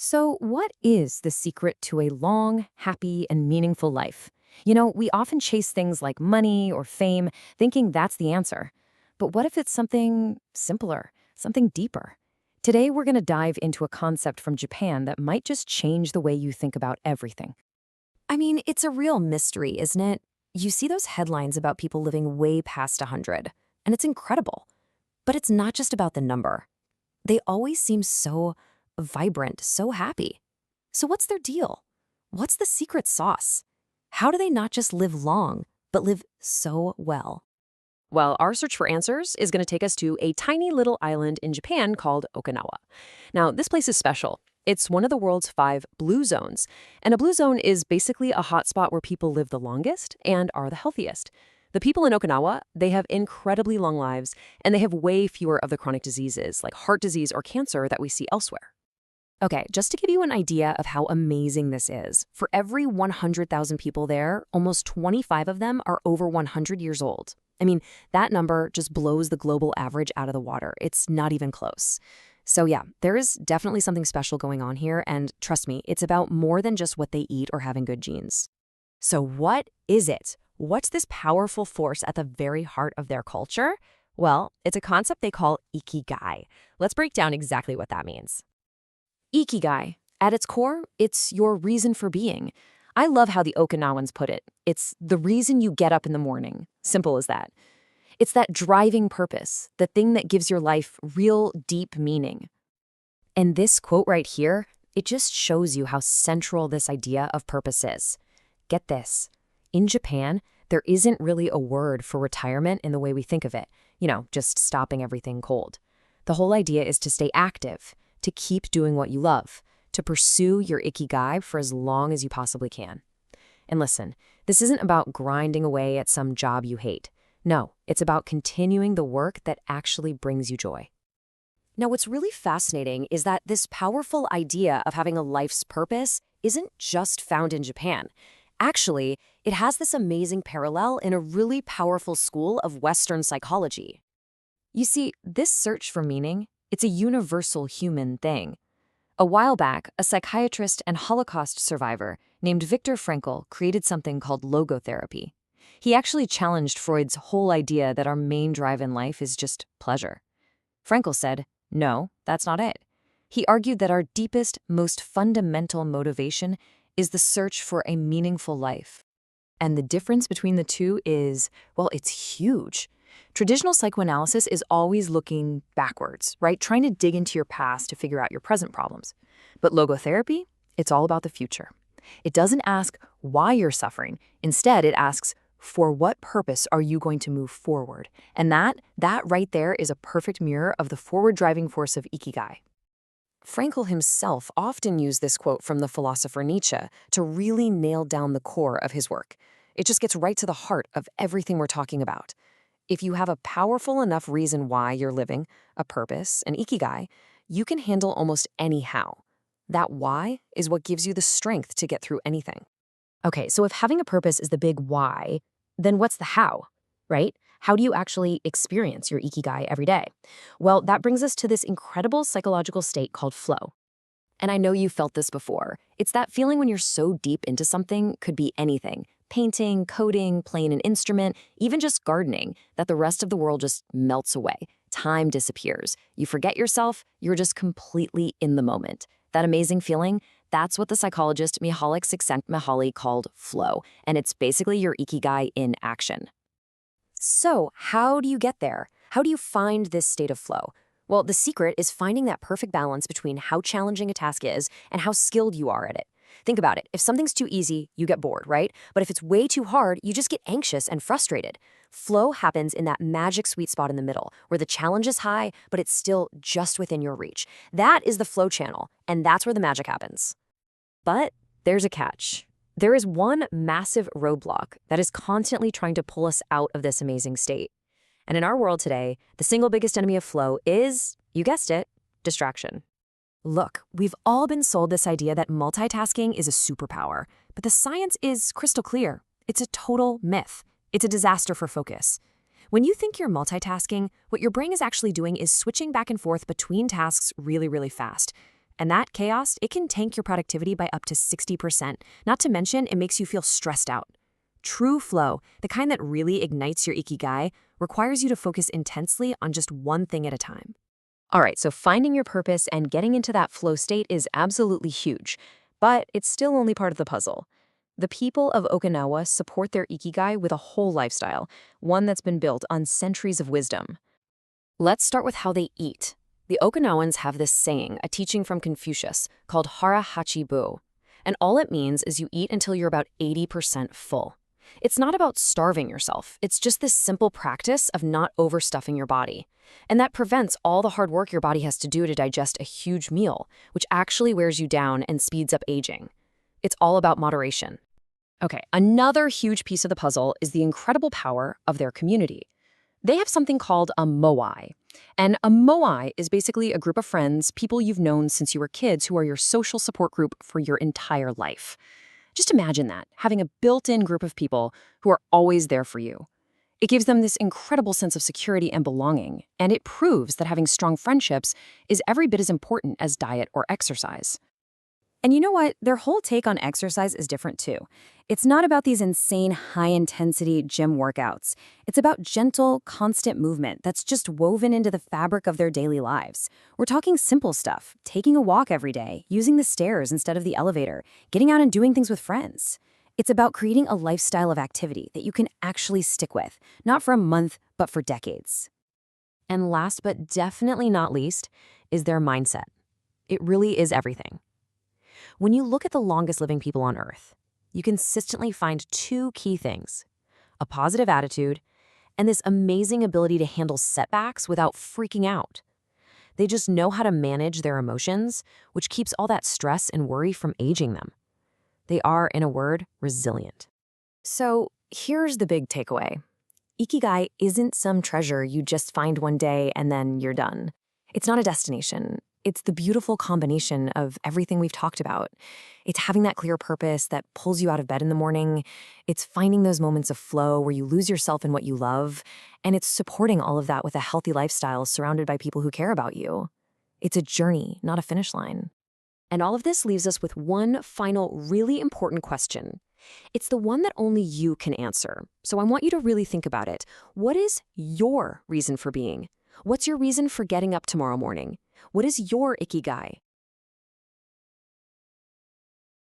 So, what is the secret to a long, happy, and meaningful life? We often chase things like money or fame, thinking that's the answer. But what if it's something simpler, something deeper? Today, we're going to dive into a concept from Japan that might just change the way you think about everything. It's a real mystery, isn't it? You see those headlines about people living way past 100, and it's incredible. But it's not just about the number. They always seem so vibrant, so happy. So what's their deal? What's the secret sauce? How do they not just live long, but live so well? Well, our search for answers is going to take us to a tiny little island in Japan called Okinawa. Now, this place is special. It's one of the world's 5 blue zones. And a blue zone is basically a hotspot where people live the longest and are the healthiest. The people in Okinawa, they have incredibly long lives, and they have way fewer of the chronic diseases like heart disease or cancer that we see elsewhere. Okay, just to give you an idea of how amazing this is, for every 100,000 people there, almost 25 of them are over 100 years old. That number just blows the global average out of the water. It's not even close. So yeah, there is definitely something special going on here, and trust me, it's about more than just what they eat or having good genes. So what is it? What's this powerful force at the very heart of their culture? Well, it's a concept they call Ikigai. Let's break down exactly what that means. Ikigai. At its core, it's your reason for being. I love how the Okinawans put it. It's the reason you get up in the morning. Simple as that. It's that driving purpose, the thing that gives your life real, deep meaning. And this quote right here, it just shows you how central this idea of purpose is. Get this. In Japan, there isn't really a word for retirement in the way we think of it. Just stopping everything cold. The whole idea is to stay active, to keep doing what you love, to pursue your Ikigai for as long as you possibly can. And listen, this isn't about grinding away at some job you hate. No, it's about continuing the work that actually brings you joy. Now, what's really fascinating is that this powerful idea of having a life's purpose isn't just found in Japan. Actually, it has this amazing parallel in a really powerful school of Western psychology. You see, this search for meaning, it's a universal human thing. A while back, a psychiatrist and Holocaust survivor named Viktor Frankl created something called logotherapy. He actually challenged Freud's whole idea that our main drive in life is just pleasure. Frankl said, no, that's not it. He argued that our deepest, most fundamental motivation is the search for a meaningful life. And the difference between the two is, well, it's huge. Traditional psychoanalysis is always looking backwards, right? Trying to dig into your past to figure out your present problems. But logotherapy, it's all about the future. It doesn't ask why you're suffering. Instead, it asks, for what purpose are you going to move forward? And that right there is a perfect mirror of the forward driving force of Ikigai. Frankl himself often used this quote from the philosopher Nietzsche to really nail down the core of his work. It just gets right to the heart of everything we're talking about. If you have a powerful enough reason why you're living, a purpose, an Ikigai, you can handle almost any how. That why is what gives you the strength to get through anything. Okay, so if having a purpose is the big why, then what's the how, right? How do you actually experience your Ikigai every day? Well, that brings us to this incredible psychological state called flow. And I know you felt this before. It's that feeling when you're so deep into something, could be anything, painting, coding, playing an instrument, even just gardening, that the rest of the world just melts away. Time disappears. You forget yourself, you're just completely in the moment. That amazing feeling, that's what the psychologist Mihaly Csikszentmihalyi called flow, and it's basically your Ikigai in action. So, how do you get there? How do you find this state of flow? Well, the secret is finding that perfect balance between how challenging a task is and how skilled you are at it. Think about it. If something's too easy, you get bored, right? But if it's way too hard, you just get anxious and frustrated. Flow happens in that magic sweet spot in the middle, where the challenge is high, but it's still just within your reach. That is the flow channel, and that's where the magic happens. But there's a catch. There is one massive roadblock that is constantly trying to pull us out of this amazing state. And in our world today, the single biggest enemy of flow is, you guessed it, distraction. Look, we've all been sold this idea that multitasking is a superpower, but the science is crystal clear. It's a total myth. It's a disaster for focus. When you think you're multitasking, what your brain is actually doing is switching back and forth between tasks really, really fast. And that chaos, it can tank your productivity by up to 60%. Not to mention, it makes you feel stressed out. True flow, the kind that really ignites your Ikigai, requires you to focus intensely on just one thing at a time. All right, so finding your purpose and getting into that flow state is absolutely huge, but it's still only part of the puzzle. The people of Okinawa support their Ikigai with a whole lifestyle, one that's been built on centuries of wisdom. Let's start with how they eat. The Okinawans have this saying, a teaching from Confucius, called hara hachi bu. And all it means is you eat until you're about 80% full. It's not about starving yourself. It's just this simple practice of not overstuffing your body. And that prevents all the hard work your body has to do to digest a huge meal, which actually wears you down and speeds up aging. It's all about moderation. Okay, another huge piece of the puzzle is the incredible power of their community. They have something called a moai. And a moai is basically a group of friends, people you've known since you were kids who are your social support group for your entire life. Just imagine that, having a built-in group of people who are always there for you. It gives them this incredible sense of security and belonging, and it proves that having strong friendships is every bit as important as diet or exercise. And you know what? Their whole take on exercise is different too. It's not about these insane high-intensity gym workouts. It's about gentle, constant movement that's just woven into the fabric of their daily lives. We're talking simple stuff, taking a walk every day, using the stairs instead of the elevator, getting out and doing things with friends. It's about creating a lifestyle of activity that you can actually stick with, not for a month, but for decades. And last but definitely not least is their mindset. It really is everything. When you look at the longest living people on Earth, you consistently find two key things: a positive attitude and this amazing ability to handle setbacks without freaking out. They just know how to manage their emotions, which keeps all that stress and worry from aging them. They are, in a word, resilient. So here's the big takeaway. Ikigai isn't some treasure you just find one day and then you're done. It's not a destination. It's the beautiful combination of everything we've talked about. It's having that clear purpose that pulls you out of bed in the morning. It's finding those moments of flow where you lose yourself in what you love. And it's supporting all of that with a healthy lifestyle surrounded by people who care about you. It's a journey, not a finish line. And all of this leaves us with one final really important question. It's the one that only you can answer. So I want you to really think about it. What is your reason for being? What's your reason for getting up tomorrow morning? What is your Ikigai?